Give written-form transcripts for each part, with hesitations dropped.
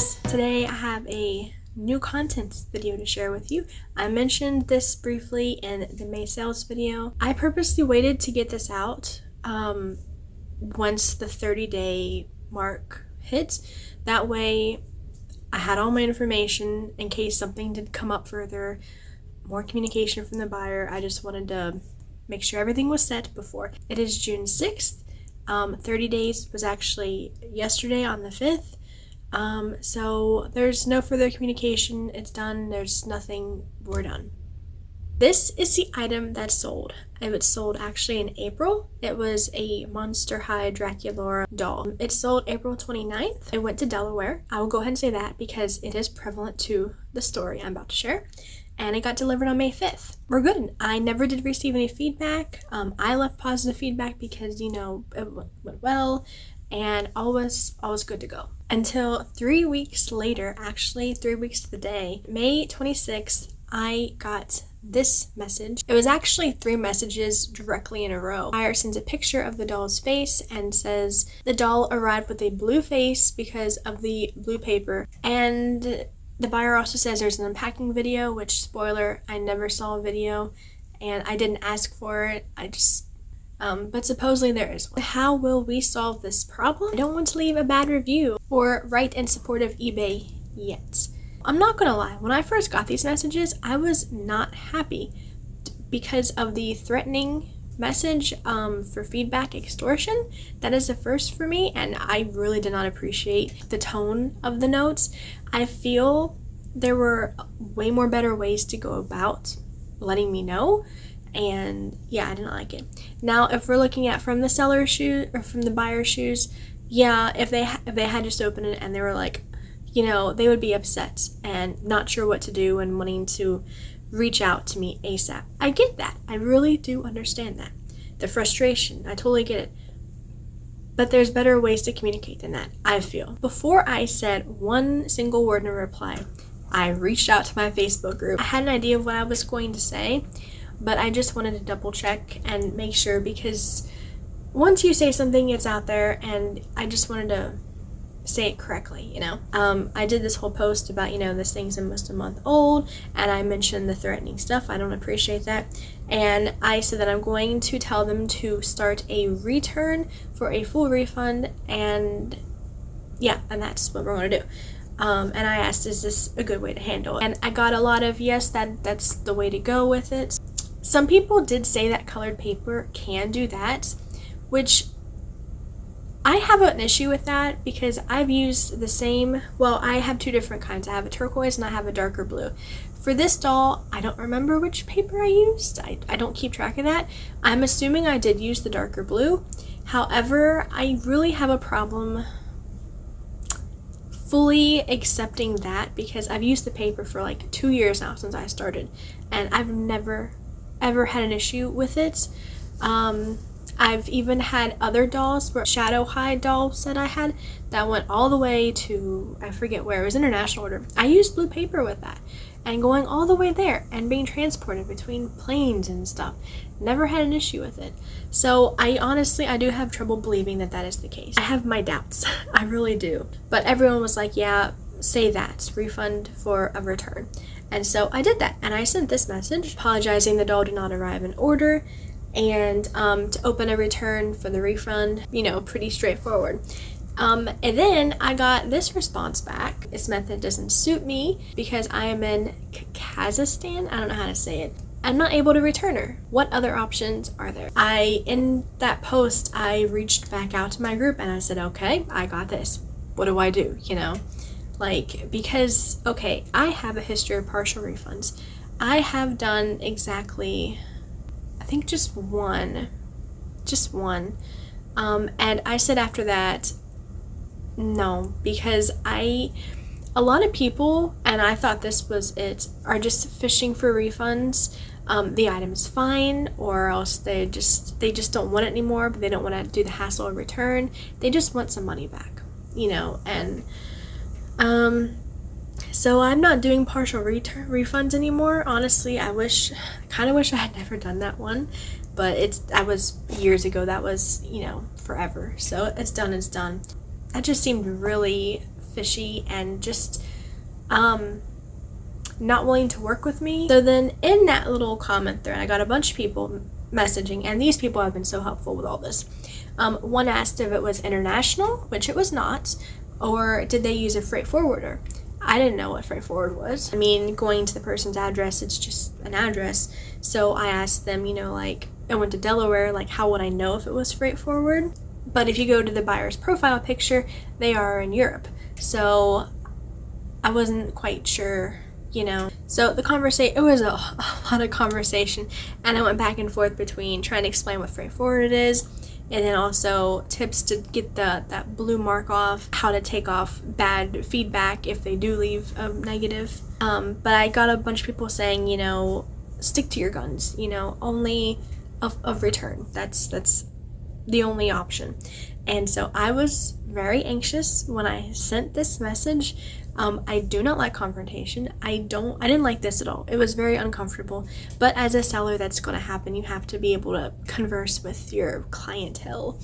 guys, today I have a new content video to share with you. I mentioned this briefly in the May sales video. I purposely waited to get this out once the 30-day mark hit. That way I had all my information in case something did come up further, more communication from the buyer. I just wanted to make sure everything was set before. It is June 6th. 30 days was actually yesterday on the 5th. So there's no further communication. It's done. There's nothing. We're done. This is the item that sold. It was sold actually in April. It was a Monster High Dracula doll. It sold April 29th. It went to Delaware. I will go ahead and say that because it is prevalent to the story I'm about to share. And it got delivered on May 5th. We're good. I never did receive any feedback. I left positive feedback because, it went well and all was good to go. Until 3 weeks later, actually 3 weeks to the day, May 26th, I got this message. It was actually 3 messages directly in a row. Buyer sends a picture of the doll's face and says the doll arrived with a blue face because of the blue paper. And the buyer also says there's an unpacking video, which, spoiler, I never saw a video and I didn't ask for it. But supposedly there is. How will we solve this problem? I don't want to leave a bad review or write in support of eBay yet. I'm not gonna lie, when I first got these messages, I was not happy because of the threatening message for feedback extortion. That is the first for me, and I really did not appreciate the tone of the notes. I feel there were way more better ways to go about letting me know, and yeah, I didn't like it. Now, if we're looking at from the seller's shoes or from the buyer's shoes, yeah, if they had just opened it and they were like, they would be upset and not sure what to do and wanting to reach out to me ASAP. I get that. I really do understand that. The frustration, I totally get it. But there's better ways to communicate than that, I feel. Before I said one single word in a reply, I reached out to my Facebook group. I had an idea of what I was going to say, but I just wanted to double check and make sure, because once you say something, it's out there, and I just wanted to say it correctly, I did this whole post about, this thing's almost a month old, and I mentioned the threatening stuff. I don't appreciate that. And I said that I'm going to tell them to start a return for a full refund, and yeah, and that's what we're going to do. And I asked, is this a good way to handle it? And I got a lot of yes, that's the way to go with it. Some people did say that colored paper can do that, which I have an issue with that because I've used the same, I have 2 different kinds. I have a turquoise and I have a darker blue. For this doll, I don't remember which paper I used. I don't keep track of that. I'm assuming I did use the darker blue. However, I really have a problem fully accepting that because I've used the paper for like 2 years now since I started, and I've never ever had an issue with it. I've even had other dolls, where shadow hide dolls that I had that went all the way to, I forget where, it was international order. I used blue paper with that and going all the way there and being transported between planes and stuff. Never had an issue with it. So I do have trouble believing that that is the case. I have my doubts. I really do. But everyone was like, yeah, say that, refund for a return. And so I did that, and I sent this message apologizing the doll did not arrive in order, and to open a return for the refund, pretty straightforward. And then I got this response back. This method doesn't suit me because I am in Kazakhstan. I don't know how to say it. I'm not able to return her. What other options are there? In that post, I reached back out to my group and I said, okay, I got this. What do I do? Because, okay, I have a history of partial refunds. I have done exactly, I think just one. And I said after that, no, because a lot of people, and I thought this was it, are just fishing for refunds. The item is fine, or else they just don't want it anymore, but they don't want to do the hassle of return. They just want some money back, and so I'm not doing partial refunds anymore. Honestly, I kind of wish I had never done that one, but I was years ago. That was, forever. So it's done. That just seemed really fishy and just not willing to work with me. So then in that little comment thread, I got a bunch of people messaging, and these people have been so helpful with all this. One asked if it was international, which it was not, or did they use a freight forwarder? I didn't know what freight forward was. I mean, going to the person's address, it's just an address. So I asked them, like, I went to Delaware, like, how would I know if it was freight forward? But if you go to the buyer's profile picture, they are in Europe. So I wasn't quite sure, So the conversation, it was a lot of conversation, and I went back and forth between trying to explain what freight forward is, and then also tips to get that blue mark off, how to take off bad feedback if they do leave a negative. But I got a bunch of people saying, stick to your guns, only of return. That's the only option. And so I was very anxious when I sent this message. I do not like confrontation. I didn't like this at all. It was very uncomfortable. But as a seller, that's going to happen. You have to be able to converse with your clientele.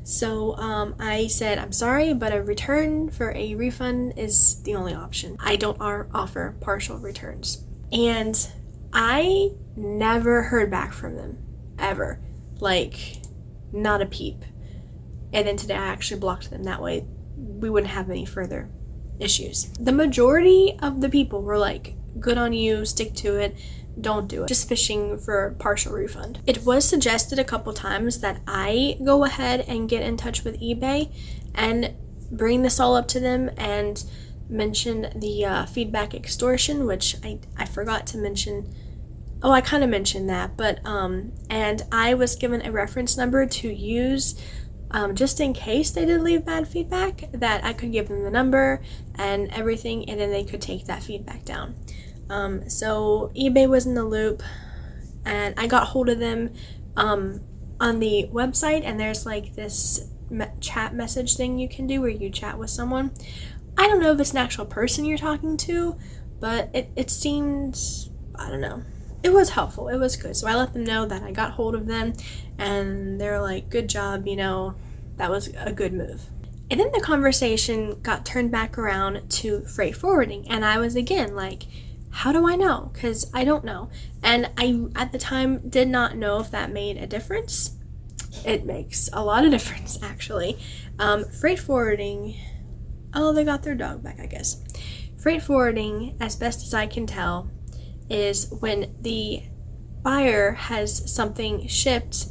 So I said, I'm sorry, but a return for a refund is the only option. I don't offer partial returns. And I never heard back from them, ever. Like, not a peep. And then today I actually blocked them. That way we wouldn't have any further issues. The majority of the people were like, good on you, stick to it, don't do it. Just fishing for a partial refund. It was suggested a couple times that I go ahead and get in touch with eBay and bring this all up to them and mention the feedback extortion, which I forgot to mention. Oh, I kind of mentioned that, but and I was given a reference number to use just in case they did leave bad feedback, that I could give them the number and everything, and then they could take that feedback down. So eBay was in the loop, and I got hold of them on the website, and there's like this chat message thing you can do where you chat with someone. I don't know if it's an actual person you're talking to, but it seems, I don't know. It was helpful. It was good. So I let them know that I got hold of them, and they're like, good job, that was a good move. And then the conversation got turned back around to freight forwarding, and I was again like, how do I know? Because I don't know. And I, at the time, did not know if that made a difference. It makes a lot of difference, actually. Freight forwarding, they got their dog back, I guess. Freight forwarding, as best as I can tell, is when the buyer has something shipped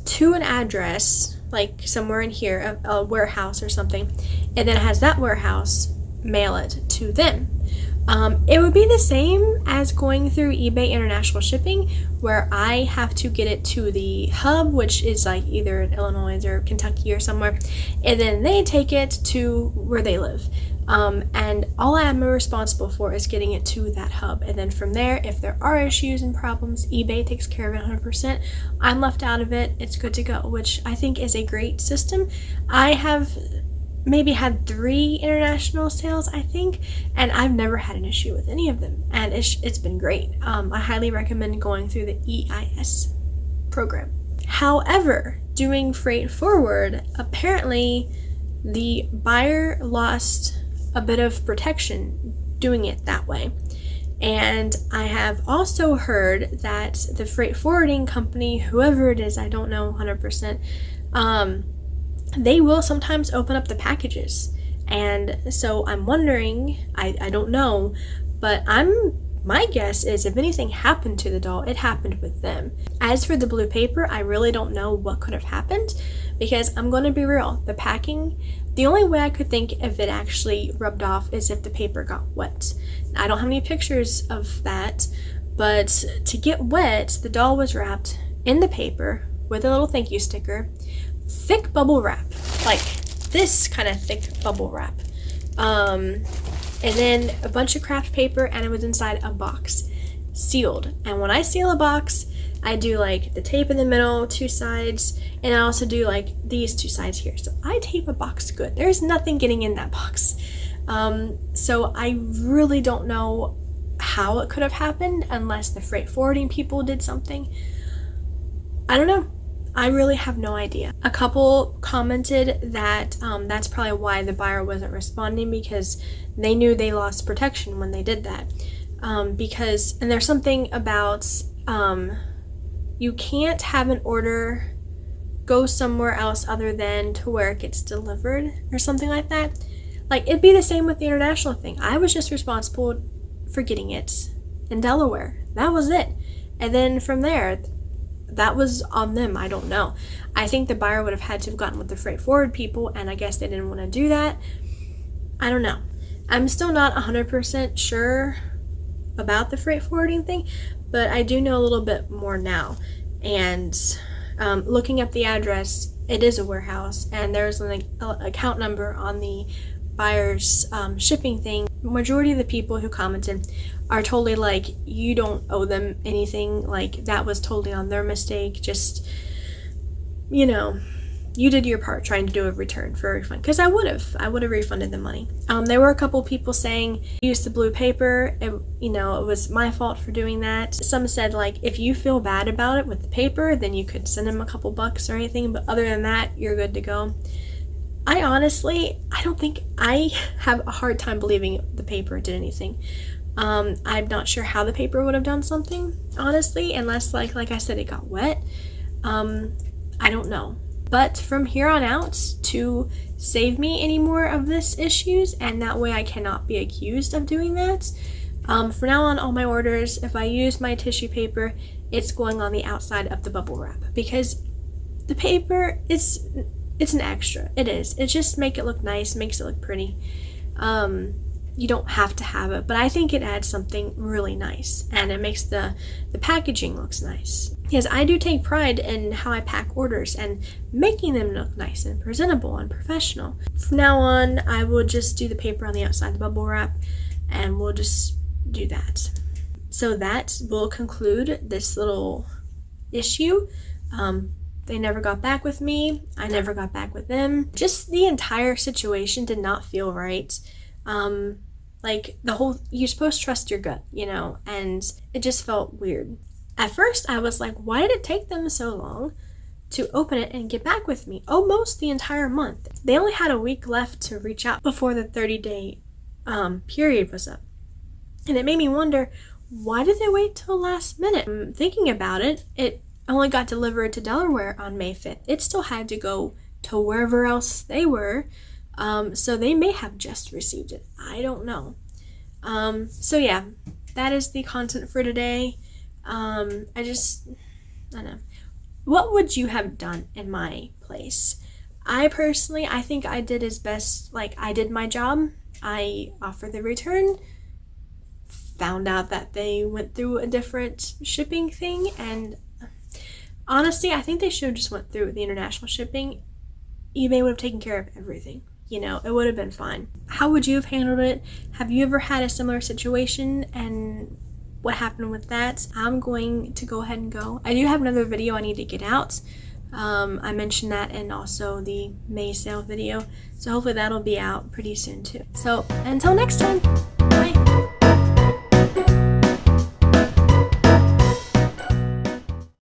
to an address, like somewhere in here, a warehouse or something, and then has that warehouse mail it to them. It would be the same as going through eBay International Shipping, where I have to get it to the hub, which is like either in Illinois or Kentucky or somewhere, and then they take it to where they live. And all I am responsible for is getting it to that hub. And then from there, if there are issues and problems, eBay takes care of it 100%. I'm left out of it. It's good to go, which I think is a great system. I have maybe had 3 international sales, I think, and I've never had an issue with any of them. And it's been great. I highly recommend going through the EIS program. However, doing freight forward, apparently the buyer lost a bit of protection doing it that way. And I have also heard that the freight forwarding company, whoever it is, I don't know 100%, they will sometimes open up the packages. And so I'm wondering, I don't know, but my guess is if anything happened to the doll, it happened with them. As for the blue paper, I really don't know what could have happened, because I'm going to be real, the packing, the only way I could think if it actually rubbed off is if the paper got wet. I don't have any pictures of that, but to get wet, the doll was wrapped in the paper with a little thank you sticker, thick bubble wrap, like this kind of thick bubble wrap. And then a bunch of craft paper, and it was inside a box, sealed. And when I seal a box, I do like the tape in the middle, 2 sides, and I also do like these 2 sides here. So I tape a box good. There's nothing getting in that box. So I really don't know how it could have happened unless the freight forwarding people did something. I don't know. I really have no idea. A couple commented that that's probably why the buyer wasn't responding, because they knew they lost protection when they did that. And there's something about you can't have an order go somewhere else other than to where it gets delivered or something like that. Like, it'd be the same with the international thing. I was just responsible for getting it in Delaware. That was it. And then from there, that was on them. I don't know. I think the buyer would have had to have gotten with the freight forward people, and I guess they didn't want to do that. I don't know. I'm still not 100% sure about the freight forwarding thing, but I do know a little bit more now. And looking up the address, it is a warehouse, and there's an account number on the buyer's shipping thing. Majority of the people who commented are totally like, you don't owe them anything, like that was totally on their mistake, just, you know, you did your part trying to do a return for a refund, because I would have refunded the money. There were a couple people saying use the blue paper, it was my fault for doing that. Some said, like, if you feel bad about it with the paper, then you could send them a couple bucks or anything, but other than that, you're good to go. I don't think, I have a hard time believing the paper did anything. I'm not sure how the paper would have done something, honestly, unless like I said, it got wet. I don't know. But from here on out, to save me any more of this issues, and that way I cannot be accused of doing that, from now on, all my orders, if I use my tissue paper, it's going on the outside of the bubble wrap, because the paper, it's an extra. It is. It just makes it look nice, makes it look pretty. You don't have to have it, but I think it adds something really nice, and it makes the packaging looks nice. Because I do take pride in how I pack orders and making them look nice and presentable and professional. From now on, I will just do the paper on the outside of the bubble wrap, and we'll just do that. So that will conclude this little issue. They never got back with me. I never got back with them. Just the entire situation did not feel right. Like, you're supposed to trust your gut, and it just felt weird. At first, I was like, why did it take them so long to open it and get back with me? Almost the entire month. They only had a week left to reach out before the 30-day period was up. And it made me wonder, why did they wait till last minute? Thinking about it, it only got delivered to Delaware on May 5th. It still had to go to wherever else they were. So they may have just received it. I don't know. So yeah, that is the content for today. I don't know. What would you have done in my place? I think I did as best, like, I did my job. I offered the return, found out that they went through a different shipping thing, and honestly, I think they should have just went through the international shipping. eBay would have taken care of everything. It would have been fine. How would you have handled it? Have you ever had a similar situation, and what happened with that? I'm going to go ahead and go. I do have another video I need to get out. I mentioned that in also the May sale video. So hopefully that'll be out pretty soon too. So until next time.